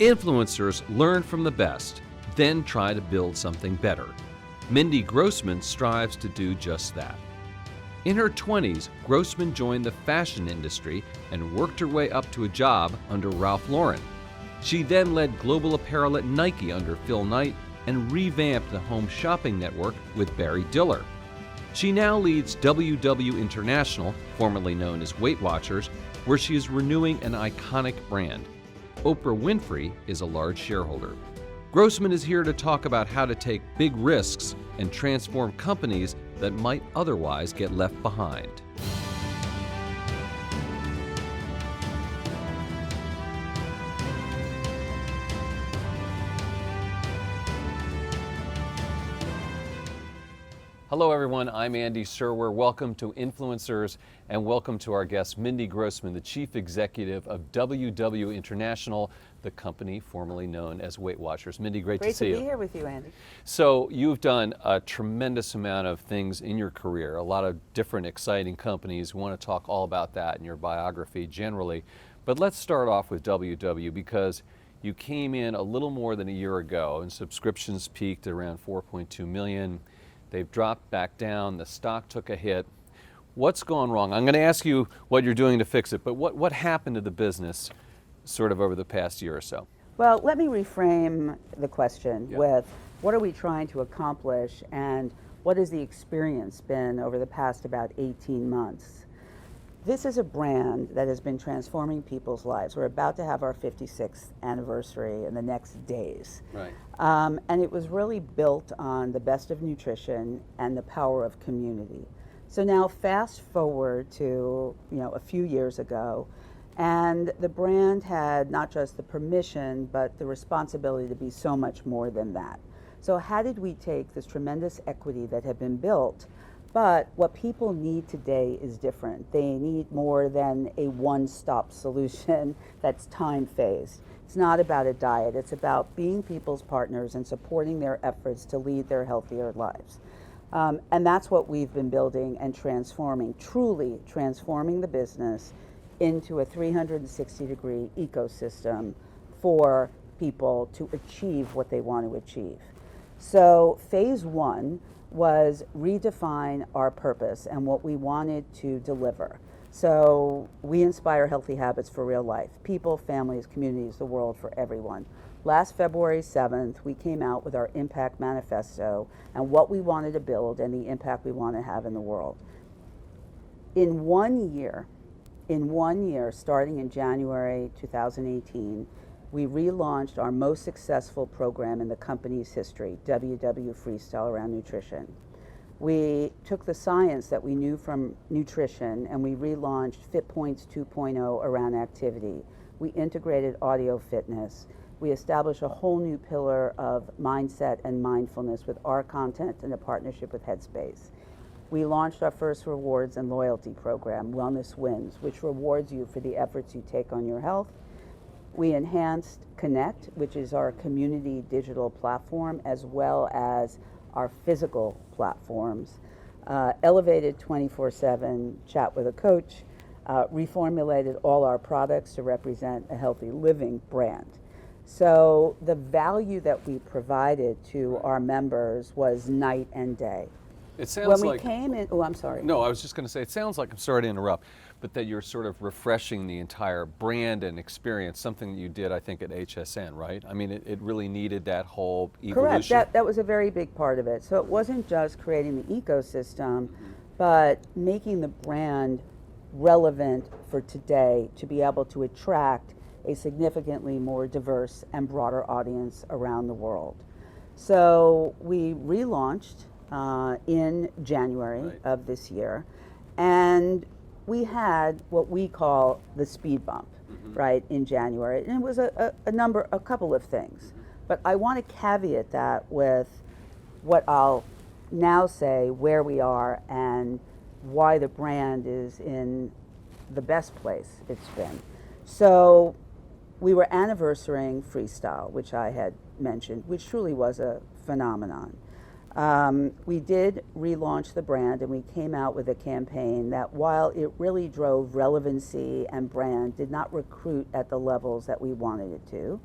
Influencers learn from the best, then try to build something better. Mindy Grossman strives to do just that. In her 20s, Grossman joined the fashion industry and worked her way up to a job under Ralph Lauren. She then led global apparel at Nike under Phil Knight and revamped the home shopping network with Barry Diller. She now leads WW International, formerly known as Weight Watchers, where she is renewing an iconic brand. Oprah Winfrey is a large shareholder. Grossman is here to talk about how to take big risks and transform companies that might otherwise get left behind. Hello everyone, I'm Andy Serwer. Welcome to Influencers and welcome to our guest Mindy Grossman, the Chief Executive of WW International, the company formerly known as Weight Watchers. Mindy, great to see you. Great to be here with you, Andy. So you've done a tremendous amount of things in your career, a lot of different exciting companies. We want to talk all about that in your biography generally. But let's start off with WW because you came in a little more than a year ago and subscriptions peaked at around 4.2 million. They've dropped back down, the stock took a hit. What's gone wrong? I'm going to ask you what you're doing to fix it, but what happened to the business sort of over the past year or so? Well, let me reframe the question with what are we trying to accomplish and what has the experience been over the past about 18 months? This is a brand that has been transforming people's lives. We're about to have our 56th anniversary in the next days. Right. And it was really built on the best of nutrition and the power of community. So now fast forward to a few years ago, and the brand had not just the permission, but the responsibility to be so much more than that. So how did we take this tremendous equity that had been built? But what people need today is different. They need more than a one-stop solution that's time-phased. It's not about a diet. It's about being people's partners and supporting their efforts to lead their healthier lives. And that's what we've been building and transforming, truly transforming the business into a 360-degree ecosystem for people to achieve what they want to achieve. So phase one was redefine our purpose and what we wanted to deliver. So we inspire healthy habits for real life, people, families, communities, the world, for everyone. Last February 7th, we came out with our Impact Manifesto and what we wanted to build and the impact we want to have in the world. In 1 year, starting in January 2018, we relaunched our most successful program in the company's history, WW Freestyle around nutrition. We took the science that we knew from nutrition and we relaunched FitPoints 2.0 around activity. We integrated audio fitness. We established a whole new pillar of mindset and mindfulness with our content in a partnership with Headspace. We launched our first rewards and loyalty program, Wellness Wins, which rewards you for the efforts you take on your health. We enhanced Connect, which is our community digital platform, as well as our physical platforms. Elevated 24/7 chat with a coach, reformulated all our products to represent a healthy living brand. So the value that we provided to our members was night and day. It sounds when we like, came in, oh, I'm sorry. No, I was just going to say, it sounds like, I'm sorry to interrupt, but that you're sort of refreshing the entire brand and experience, something that you did, I think, at HSN, right? I mean, it really needed that whole evolution. Correct, that was a very big part of it. So it wasn't just creating the ecosystem, but making the brand relevant for today to be able to attract a significantly more diverse and broader audience around the world. So we relaunched in January of this year, and we had what we call the speed bump, right, in January, and it was a couple of things. But I want to caveat that with what I'll now say, where we are and why the brand is in the best place it's been. So we were anniversarying Freestyle, which I had mentioned, which truly was a phenomenon. We did relaunch the brand, and we came out with a campaign that, while it really drove relevancy and brand, did not recruit at the levels that we wanted it to.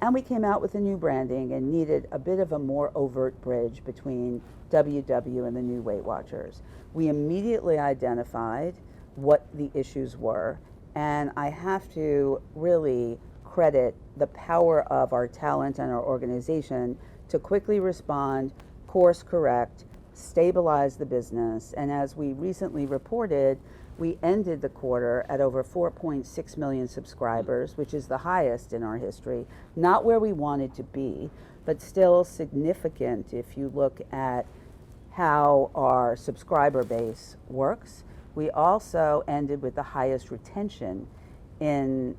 And we came out with a new branding and needed a bit of a more overt bridge between WW and the new Weight Watchers. We immediately identified what the issues were, and I have to really credit the power of our talent and our organization to quickly respond, course correct, stabilize the business, and as we recently reported, we ended the quarter at over 4.6 million subscribers, which is the highest in our history. Not where we wanted to be, but still significant if you look at how our subscriber base works. We also ended with the highest retention in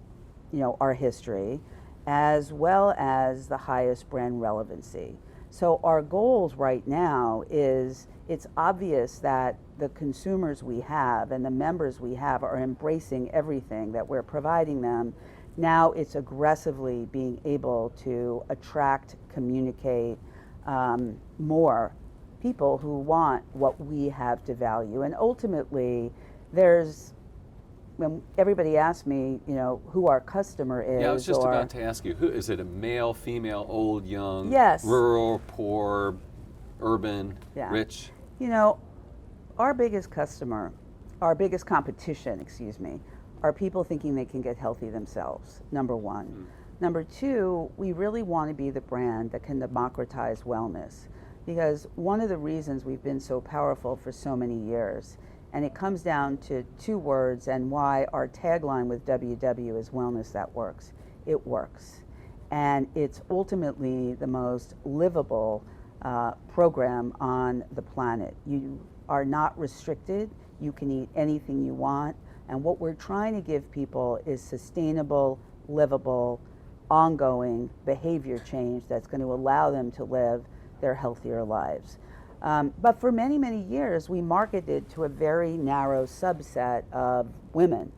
our history, as well as the highest brand relevancy. So our goals right now is, it's obvious that the consumers we have and the members we have are embracing everything that we're providing them. Now it's aggressively being able to attract, communicate more people who want what we have to value. And ultimately, when everybody asks me, who our customer is. Yeah, I was just about to ask you, who is it? A male, female, old, young, yes, rural, poor, urban, yeah, rich? Our biggest competition, are people thinking they can get healthy themselves, number one. Number two, we really want to be the brand that can democratize wellness, because one of the reasons we've been so powerful for so many years, and it comes down to two words, and why our tagline with WW is wellness that works. It works. And it's ultimately the most livable program on the planet. You are not restricted. You can eat anything you want. And what we're trying to give people is sustainable, livable, ongoing behavior change that's going to allow them to live their healthier lives. But for many, many years, we marketed to a very narrow subset of women.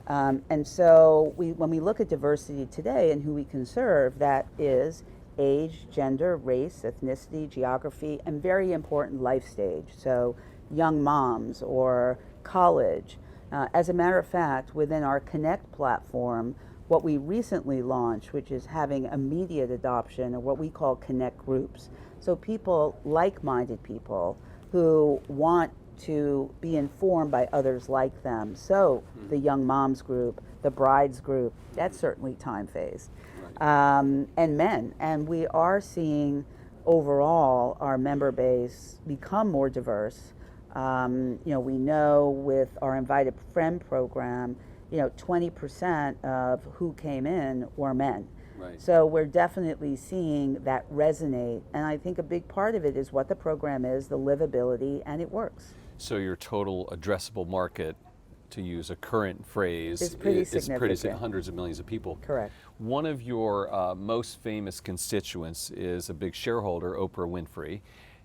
And so when we look at diversity today and who we can serve, that is age, gender, race, ethnicity, geography, and very important life stage. So young moms or college. As a matter of fact, within our Connect platform, what we recently launched, which is having immediate adoption of what we call Connect groups. So people, like-minded people, who want to be informed by others like them. So the young moms group, the brides group, that's certainly time-phased. And men. And we are seeing overall our member base become more diverse. We know with our Invited Friend program, 20% of who came in were men. Right. So we're definitely seeing that resonate. And I think a big part of it is what the program is, the livability, and it works. So your total addressable market, to use a current phrase, is pretty significant. Hundreds of millions of people. Correct. One of your most famous constituents is a big shareholder, Oprah Winfrey.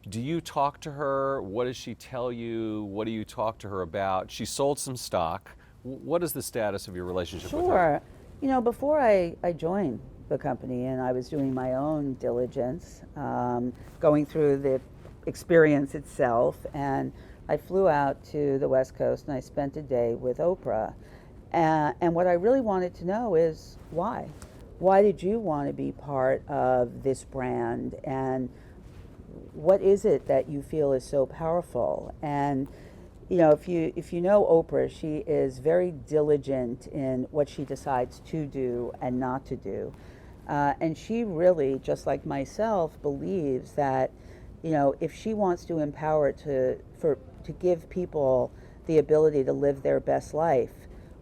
Do you talk to her? What does she tell you? What do you talk to her about? She sold some stock. What is the status of your relationship with her? Sure. Before I joined the company and I was doing my own diligence, going through the experience itself, and I flew out to the West Coast and I spent a day with Oprah. And what I really wanted to know is why? Why did you want to be part of this brand? And what is it that you feel is so powerful? And if you know Oprah, she is very diligent in what she decides to do and not to do. And she really, just like myself, believes that, if she wants to empower to give people the ability to live their best life,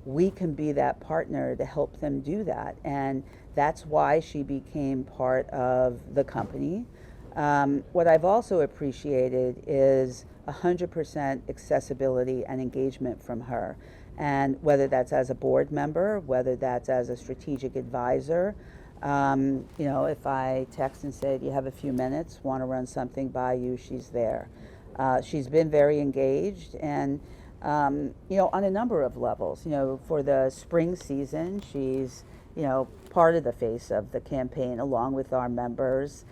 we can be that partner to help them do that. And that's why she became part of the company. What I've also appreciated is 100% accessibility and engagement from her. And whether that's as a board member, whether that's as a strategic advisor, if I text and say, do you have a few minutes, want to run something by you, she's there. She's been very engaged and, on a number of levels. For the spring season, she's, part of the face of the campaign along with our members,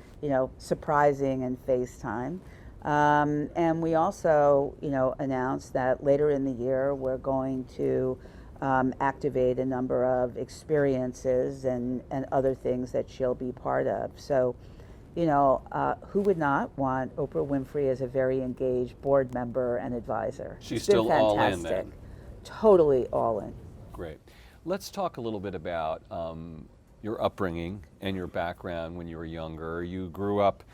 surprising and FaceTime. And we also, announced that later in the year we're going to activate a number of experiences and other things that she'll be part of. So, who would not want Oprah Winfrey as a very engaged board member and advisor? She's It's been still all in fantastic. then. Totally all in. Great. Let's talk a little bit about your upbringing and your background when you were younger. You grew up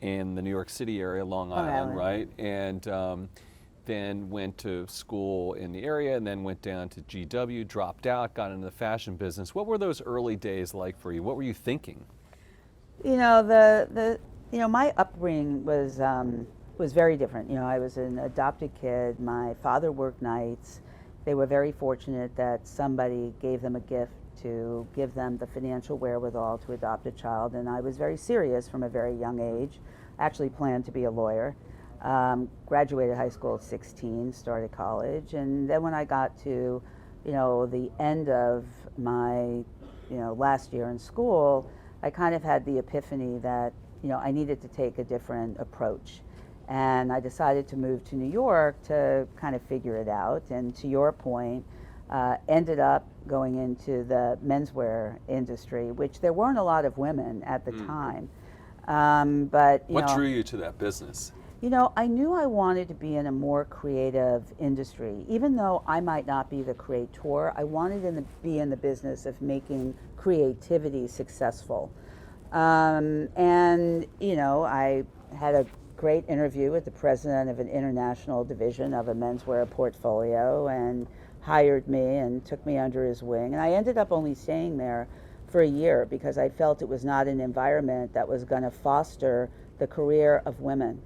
in the New York City area, Long Island, right? And then went to school in the area, and then went down to GW, dropped out, got into the fashion business. What were those early days like for you? What were you thinking? My upbringing was very different. I was an adopted kid. My father worked nights. They were very fortunate that somebody gave them a gift to give them the financial wherewithal to adopt a child, and I was very serious from a very young age. I actually planned to be a lawyer. Graduated high school at 16, started college, and then when I got to, the end of my, last year in school, I kind of had the epiphany that, I needed to take a different approach. And I decided to move to New York to kind of figure it out. And to your point, ended up going into the menswear industry, which there weren't a lot of women at the time. But what drew you to that business? I knew I wanted to be in a more creative industry. Even though I might not be the creator, I wanted to be in the business of making creativity successful. I had a great interview with the president of an international division of a menswear portfolio, and hired me and took me under his wing. And I ended up only staying there for a year because I felt it was not an environment that was going to foster the career of women.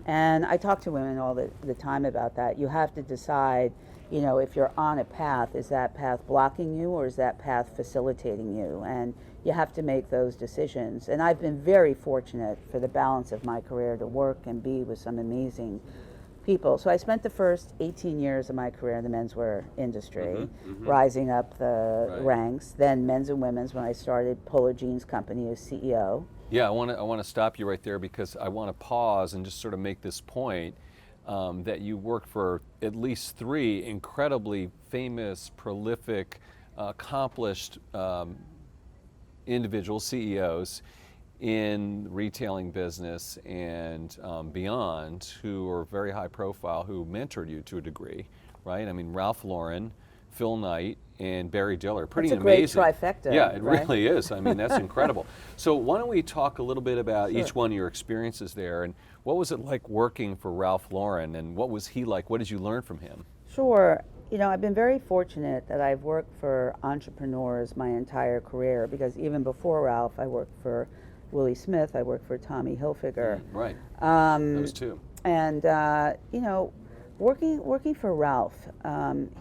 And I talk to women all the time about that. You have to decide, if you're on a path, is that path blocking you or is that path facilitating you? And you have to make those decisions. And I've been very fortunate for the balance of my career to work and be with some amazing people. So I spent the first 18 years of my career in the menswear industry, rising up the ranks, then men's and women's when I started Polo Jeans Company as CEO. Yeah, I want to stop you right there because I want to pause and just sort of make this point that you worked for at least 3 incredibly famous, prolific, accomplished individual CEOs in the retailing business and beyond, who are very high profile, who mentored you to a degree, right? I mean, Ralph Lauren, Phil Knight, and Barry Diller. Pretty amazing. It's a great trifecta. Yeah, it right? really is. I mean, that's incredible. So why don't we talk a little bit about each one of your experiences there, and what was it like working for Ralph Lauren, and what was he like? What did you learn from him? Sure. I've been very fortunate that I've worked for entrepreneurs my entire career, because even before Ralph, I worked for Willie Smith, I worked for Tommy Hilfiger. Right, those two. And, working for Ralph,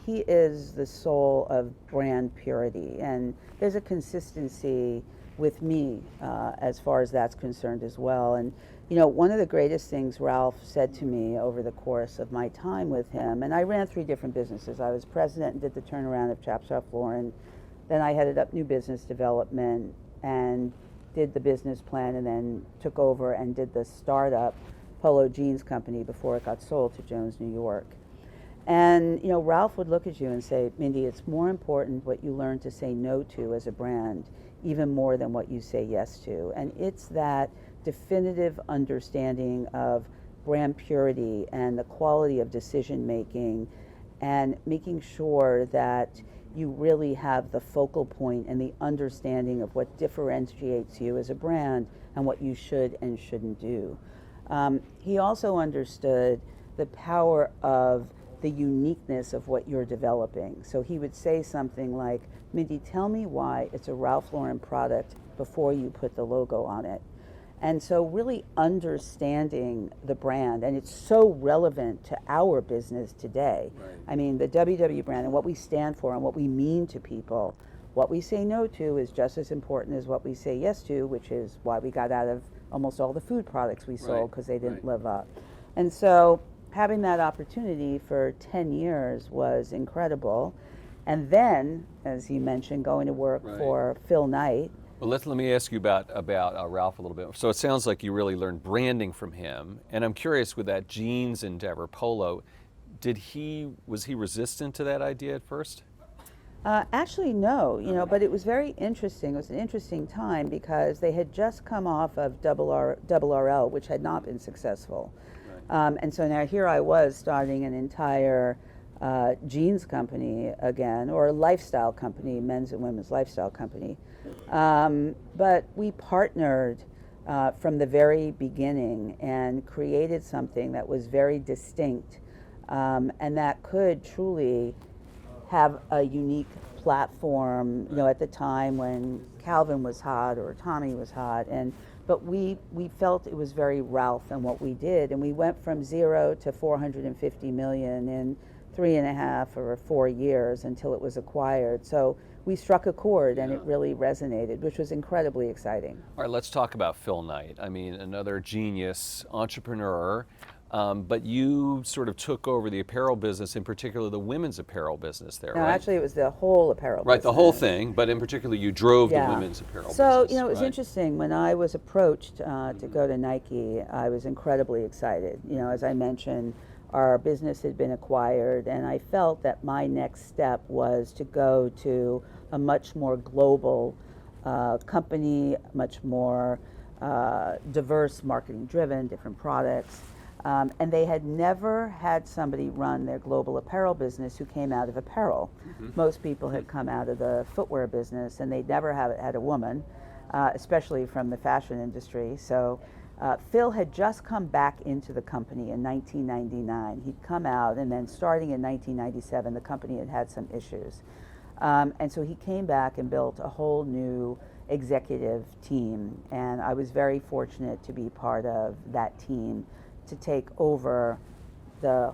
he is the soul of brand purity, and there's a consistency with me as far as that's concerned as well. And one of the greatest things Ralph said to me over the course of my time with him, and I ran 3 different businesses. I was president and did the turnaround of Chaps Off Lauren. Then I headed up new business development and did the business plan, and then took over and did the startup Polo Jeans Company before it got sold to Jones, New York. And Ralph would look at you and say, Mindy, it's more important what you learn to say no to as a brand, even more than what you say yes to. And it's that definitive understanding of brand purity and the quality of decision making, and making sure that you really have the focal point and the understanding of what differentiates you as a brand and what you should and shouldn't do. He also understood the power of the uniqueness of what you're developing. So he would say something like, Mindy, tell me why it's a Ralph Lauren product before you put the logo on it. And so really understanding the brand, and it's so relevant to our business today. Right. I mean, the WW brand and what we stand for and what we mean to people, what we say no to is just as important as what we say yes to, which is why we got out of almost all the food products we sold, because they didn't live up. And so having that opportunity for 10 years was incredible. And then, as you mentioned, going to work for Phil Knight. Well, let me ask you about Ralph a little bit. So it sounds like you really learned branding from him. And I'm curious, with that jeans endeavor, Polo, Was he resistant to that idea at first? Actually, no, but it was very interesting. It was an interesting time because they had just come off of double RL, which had not been successful. Right. And so now here I was starting an entire jeans company again, or a lifestyle company, men's and women's lifestyle company. But we partnered from the very beginning and created something that was very distinct and that could truly have a unique platform, at the time when Calvin was hot or Tommy was hot, but we felt it was very Ralph in what we did, and we went from 0 to 450 million in 3.5 or 4 years until it was acquired. So we struck a chord, and it really resonated, which was incredibly exciting. All right, let's talk about Phil Knight. I mean, another genius entrepreneur. But you sort of took over the apparel business, in particular the women's apparel business there, No, right? actually it was the whole apparel Right, business. the whole thing, but in particular you drove the women's apparel business. So, it was right? interesting. When I was approached to go to Nike, I was incredibly excited. As I mentioned, our business had been acquired, and I felt that my next step was to go to a much more global company, much more diverse, marketing driven, different products. And they had never had somebody run their global apparel business who came out of apparel. Most people had come out of the footwear business, and they'd never had a woman, especially from the fashion industry. So Phil had just come back into the company in 1999. He'd come out, and then starting in 1997, the company had had some issues. And so he came back and built a whole new executive team, and I was very fortunate to be part of that team to take over the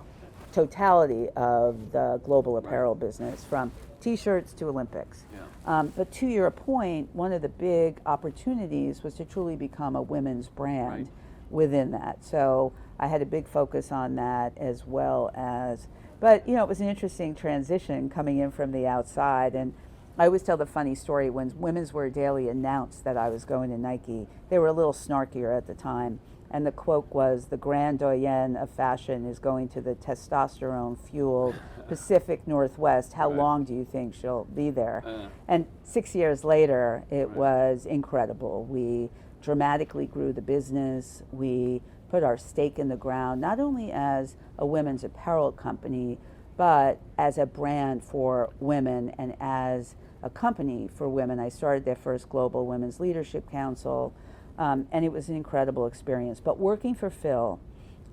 totality of the global apparel business, from t-shirts to Olympics. But to your point, one of the big opportunities was to truly become a women's brand within that. So I had a big focus on that, as well as, but it was an interesting transition coming in from the outside. And I always tell the funny story, when Women's Wear Daily announced that I was going to Nike, they were a little snarkier at the time. And the quote was, "The grand doyenne of fashion is going to the testosterone-fueled Pacific Northwest. How long do you think she'll be there?" And 6 years later, it was incredible. We dramatically grew the business. We put our stake in the ground, not only as a women's apparel company, but as a brand for women and as a company for women. I started their first Global Women's Leadership Council. And it was an incredible experience. But working for Phil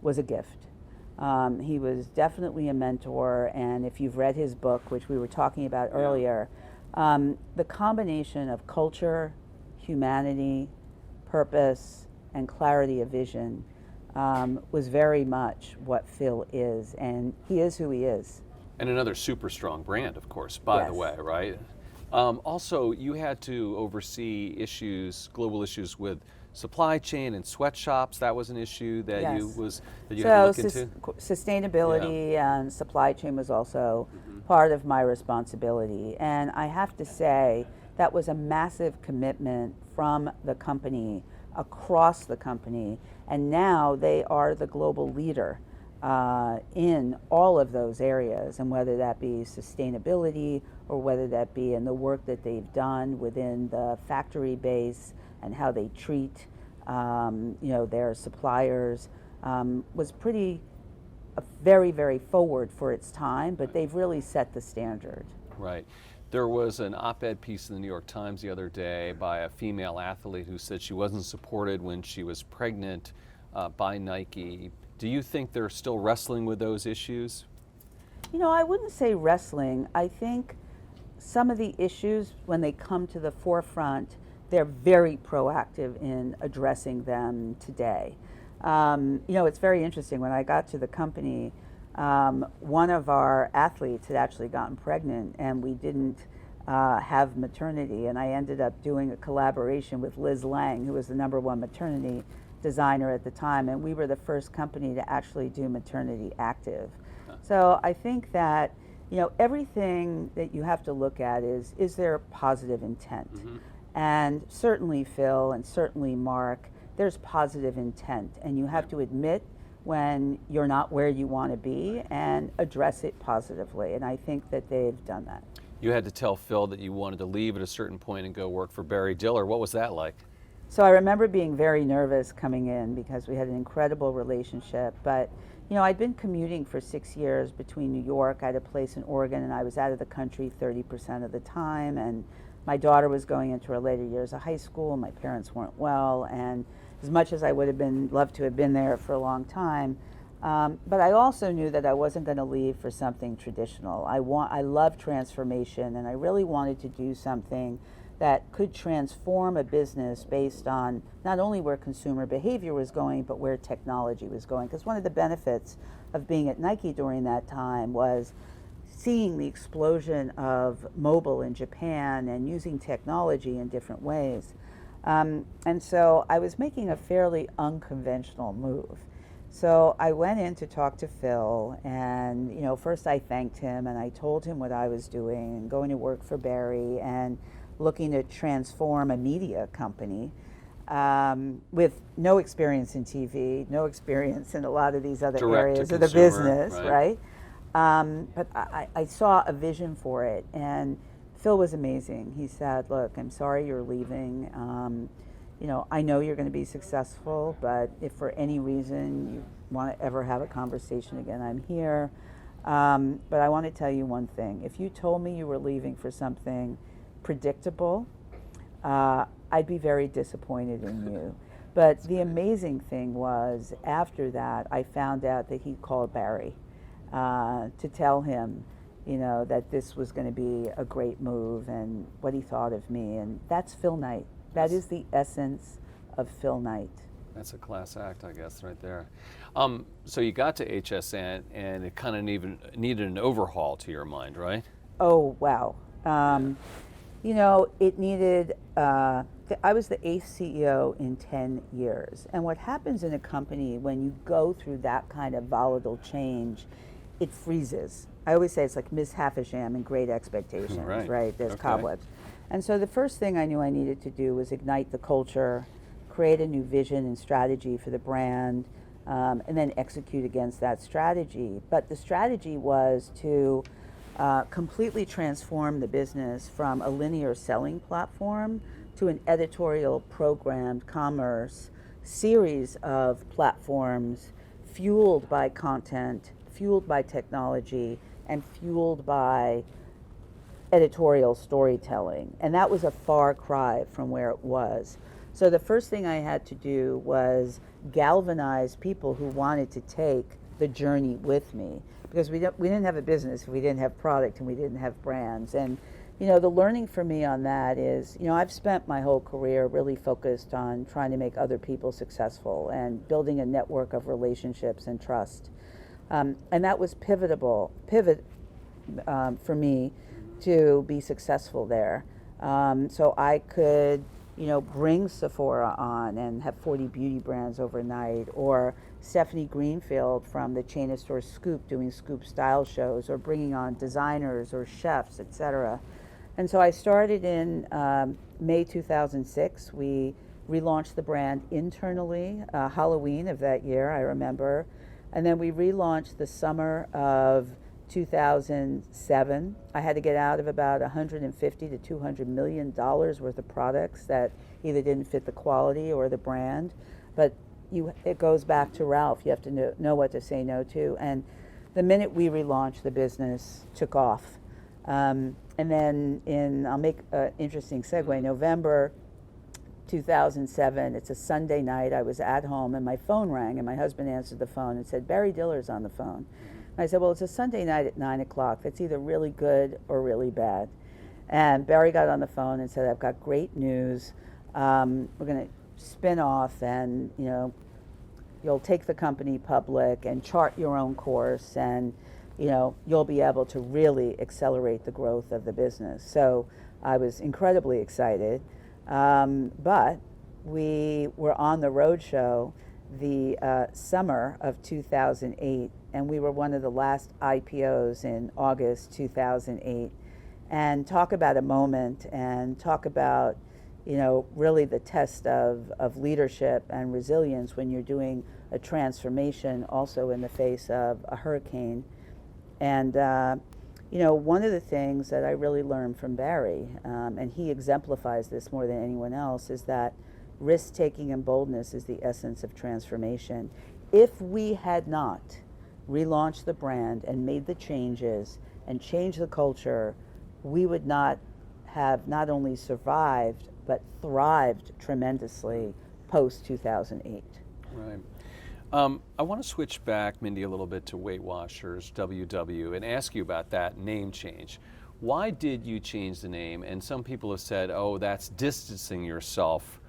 was a gift. He was definitely a mentor, and if you've read his book, which we were talking about earlier, the combination of culture, humanity, purpose, and clarity of vision was very much what Phil is, and he is who he is. And another super strong brand, of course, by the way, right? Also, you had to oversee global issues with supply chain and sweatshops. That was an issue that you had to look into? Sustainability and supply chain was also part of my responsibility. And I have to say, that was a massive commitment from the company, across the company. And now they are the global leader in all of those areas, and whether that be sustainability or whether that be in the work that they've done within the factory base and how they treat their suppliers, was very, very forward for its time, but they've really set the standard. Right. There was an op-ed piece in the New York Times the other day by a female athlete who said she wasn't supported when she was pregnant by Nike. Do you think they're still wrestling with those issues? I wouldn't say wrestling. I think some of the issues, when they come to the forefront, they're very proactive in addressing them today. It's very interesting. When I got to the company, one of our athletes had actually gotten pregnant, and we didn't have maternity, and I ended up doing a collaboration with Liz Lang, who was the #1 maternity designer at the time, and we were the first company to actually do maternity active. So I think that everything that you have to look at is there positive intent? And certainly Phil and certainly Mark, there's positive intent, and you have to admit when you're not where you want to be and address it positively. And I think that they've done that. You had to tell Phil that you wanted to leave at a certain point and go work for Barry Diller. What was that like? So I remember being very nervous coming in because we had an incredible relationship. But, you know, I'd been commuting for 6 years between New York. I had a place in Oregon, and I was out of the country 30% of the time. And my daughter was going into her later years of high school. My parents weren't well. And as much as I would have loved to have been there for a long time, but I also knew that I wasn't going to leave for something traditional. I love transformation, and I really wanted to do something that could transform a business based on not only where consumer behavior was going, but where technology was going. Because one of the benefits of being at Nike during that time was seeing the explosion of mobile in Japan and using technology in different ways. And so I was making a fairly unconventional move. So I went in to talk to Phil, and you know, first I thanked him and I told him what I was doing and going to work for Barry and looking to transform a media company with no experience in TV, no experience in a lot of these other Direct areas to of the consumer, business, right? But I saw a vision for it, and Phil was amazing. He said, "Look, I'm sorry you're leaving. You know, I know you're going to be successful, but if for any reason you want to ever have a conversation again, I'm here. But I want to tell you one thing. If you told me you were leaving for something predictable, I'd be very disappointed in you." But the amazing thing was, after that, I found out that he called Barry to tell him, you know, that this was going to be a great move and what he thought of me. And that's Phil Knight. That is the essence of Phil Knight. That's a class act, I guess, right there. So you got to HSN, and it kind of needed an overhaul, to your mind, right? Oh, wow. You know, it needed, I was the 8th CEO in 10 years. And what happens in a company when you go through that kind of volatile change, it freezes. I always say it's like Miss Havisham in Great Expectations, right? There's cobwebs. And so the first thing I knew I needed to do was ignite the culture, create a new vision and strategy for the brand, and then execute against that strategy. But the strategy was to completely transform the business from a linear selling platform to an editorial programmed commerce series of platforms fueled by content, fueled by technology, and fueled by editorial storytelling. And that was a far cry from where it was. So the first thing I had to do was galvanize people who wanted to take the journey with me, because we didn't have a business if we didn't have product and we didn't have brands. And you know, the learning for me on that is, you know, I've spent my whole career really focused on trying to make other people successful and building a network of relationships and trust. And that was pivot for me to be successful there. So I could, you know, bring Sephora on and have 40 beauty brands overnight, or Stephanie Greenfield from the chain of stores Scoop doing Scoop style shows, or bringing on designers or chefs, etc. And so I started in May 2006. We relaunched the brand internally, Halloween of that year, I remember. And then we relaunched the summer of 2007. I had to get out of about $150 to $200 million worth of products that either didn't fit the quality or the brand. But it goes back to Ralph. You have to know what to say no to. And the minute we relaunched, the business took off. And then I'll make an interesting segue, November 2007, it's a Sunday night, I was at home and my phone rang and my husband answered the phone and said, "Barry Diller's on the phone." And I said, "Well, it's a Sunday night at 9 o'clock. That's either really good or really bad." And Barry got on the phone and said, "I've got great news. We're going to spin off, and you know, you'll take the company public and chart your own course, and you know, you'll be able to really accelerate the growth of the business." So I was incredibly excited. But we were on the road show the summer of 2008, and we were one of the last IPOs in August 2008. And talk about a moment, and talk about, really the test of leadership and resilience when you're doing a transformation also in the face of a hurricane. And, one of the things that I really learned from Barry, and he exemplifies this more than anyone else, is that risk-taking and boldness is the essence of transformation. If we had not relaunched the brand and made the changes and changed the culture, we would not have not only survived, but thrived tremendously post-2008. Right. I want to switch back, Mindy, a little bit to Weight Watchers, WW, and ask you about that name change. Why did you change the name? And some people have said, oh, that's distancing yourself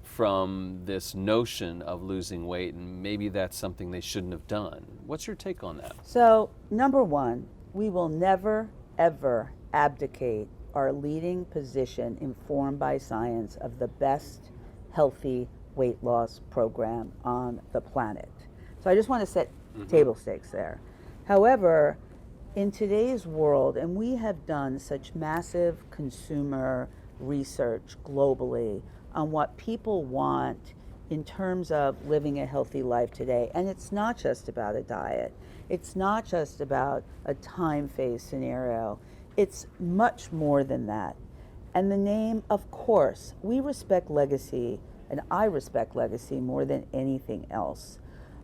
from this notion of losing weight, and maybe that's something they shouldn't have done. What's your take on that? So, number one, we will never, ever abdicate our leading position informed by science of the best healthy weight loss program on the planet. So I just want to set table stakes there. However, in today's world, and we have done such massive consumer research globally on what people want in terms of living a healthy life today, and it's not just about a diet, it's not just about a time phase scenario, it's much more than that. And the name, of course, we respect legacy, and I respect legacy more than anything else.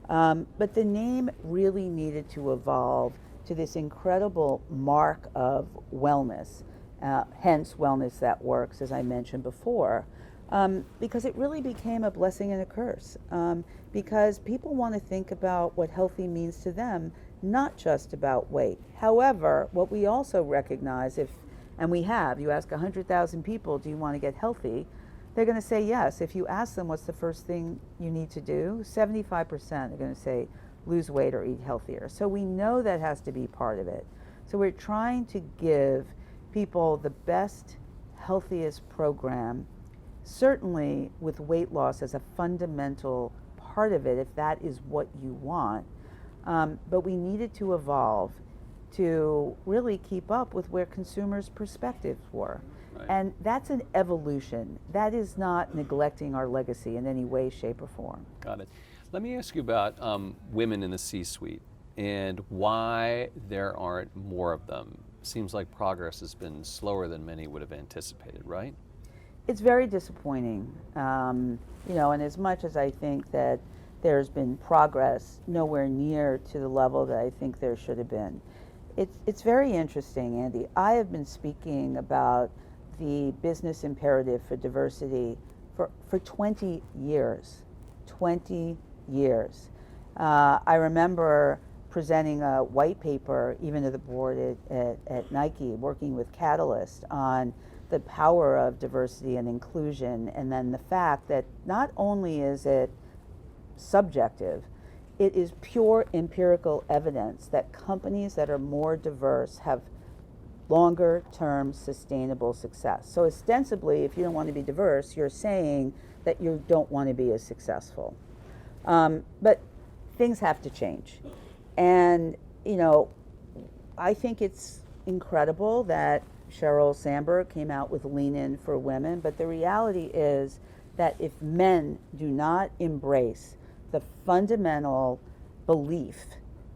But the name really needed to evolve to this incredible mark of wellness, hence Wellness That Works, as I mentioned before, because it really became a blessing and a curse. Because people want to think about what healthy means to them, not just about weight. However, what we also recognize, and we have, you ask 100,000 people, do you want to get healthy? They're going to say yes. If you ask them what's the first thing you need to do, 75% are going to say lose weight or eat healthier. So we know that has to be part of it. So we're trying to give people the best, healthiest program, certainly with weight loss as a fundamental part of it, if that is what you want. But we needed to evolve to really keep up with where consumers' perspectives were. Right. And that's an evolution. That is not neglecting our legacy in any way, shape, or form. Got it. Let me ask you about women in the C-suite and why there aren't more of them. Seems like progress has been slower than many would have anticipated, right? It's very disappointing. And as much as I think that there's been progress, nowhere near to the level that I think there should have been. It's very interesting, Andy. I have been speaking about the business imperative for diversity for 20 years. 20 years. I remember presenting a white paper, even to the board at Nike, working with Catalyst on the power of diversity and inclusion, and then the fact that not only is it subjective, it is pure empirical evidence that companies that are more diverse have longer term sustainable success. So ostensibly, if you don't want to be diverse, you're saying that you don't want to be as successful. But things have to change. And, I think it's incredible that Sheryl Sandberg came out with Lean In for Women, but the reality is that if men do not embrace the fundamental belief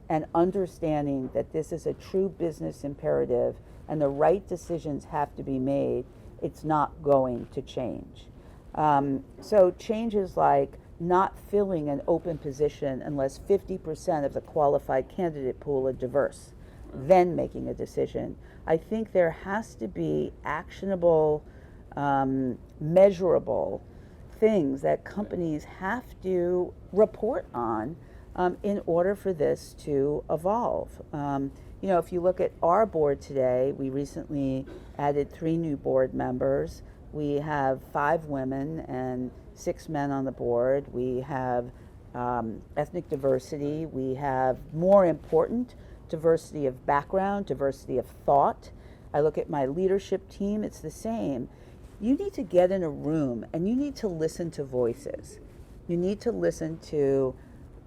and understanding that this is a true business imperative and the right decisions have to be made, it's not going to change. So changes like not filling an open position unless 50% of the qualified candidate pool are diverse, then making a decision. I think there has to be actionable, measurable things that companies have to report on in order for this to evolve. If you look at our board today, we recently added 3 new board members. We have 5 women and 6 men on the board. We have ethnic diversity. We have, more important, diversity of background, diversity of thought. I look at my leadership team, it's the same. You need to get in a room and you need to listen to voices. You need to listen to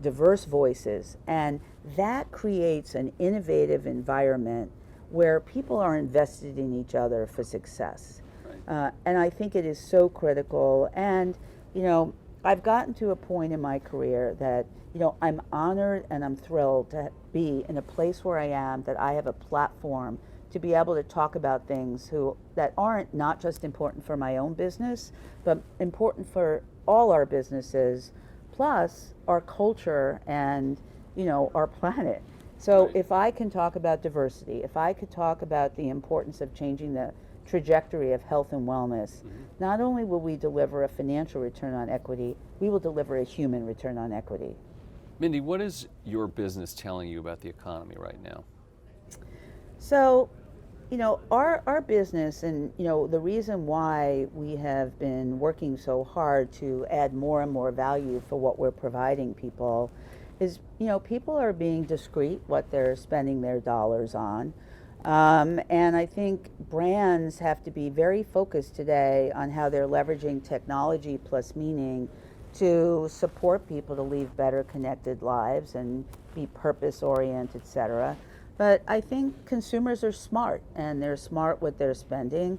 diverse voices, and that creates an innovative environment where people are invested in each other for success. Right. And I think it is so critical. And, you know, I've gotten to a point in my career that, you know, I'm honored and I'm thrilled to be in a place where I am, that I have a platform to be able to talk about things that aren't not just important for my own business, but important for all our businesses, plus our culture and, you know, our planet. So Right. if I can talk about diversity, if I could talk about the importance of changing the trajectory of health and wellness, not only will we deliver a financial return on equity, we will deliver a human return on equity. Mindy, what is your business telling you about the economy right now? So, you know, our business, and, you know, the reason why we have been working so hard to add more and more value for what we're providing people is, you know, people are being discreet what they're spending their dollars on. And I think brands have to be very focused today on how they're leveraging technology plus meaning to support people to lead better connected lives and be purpose oriented, et cetera. But I think consumers are smart, and they're smart with their spending.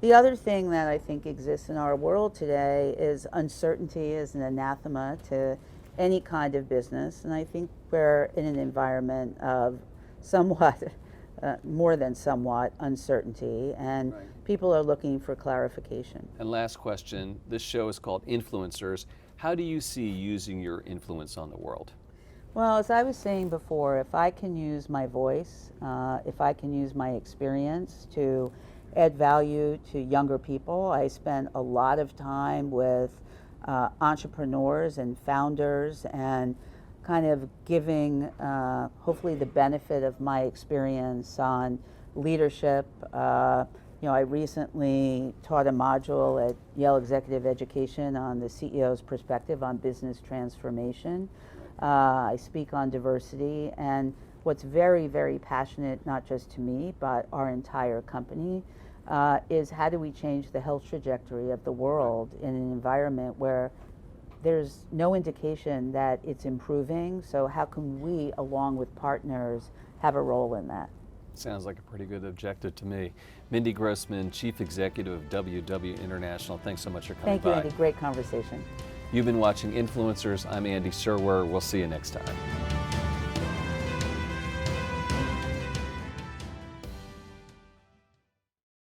The other thing that I think exists in our world today is uncertainty is an anathema to any kind of business. And I think we're in an environment of somewhat, more than somewhat, uncertainty, and Right. people are looking for clarification. And last question, this show is called Influencers. How do you see using your influence on the world? Well, as I was saying before, if I can use my voice, if I can use my experience to add value to younger people, I spend a lot of time with entrepreneurs and founders and kind of giving hopefully the benefit of my experience on leadership. You know, I recently taught a module at Yale Executive Education on the CEO's perspective on business transformation. I speak on diversity, and what's very, very passionate, not just to me, but our entire company, is how do we change the health trajectory of the world in an environment where there's no indication that it's improving. So how can we, along with partners, have a role in that? Sounds like a pretty good objective to me. Mindy Grossman, Chief Executive of WW International, thanks so much for coming Thank you, by. Andy. Great conversation. You've been watching Influencers. I'm Andy Serwer. We'll see you next time.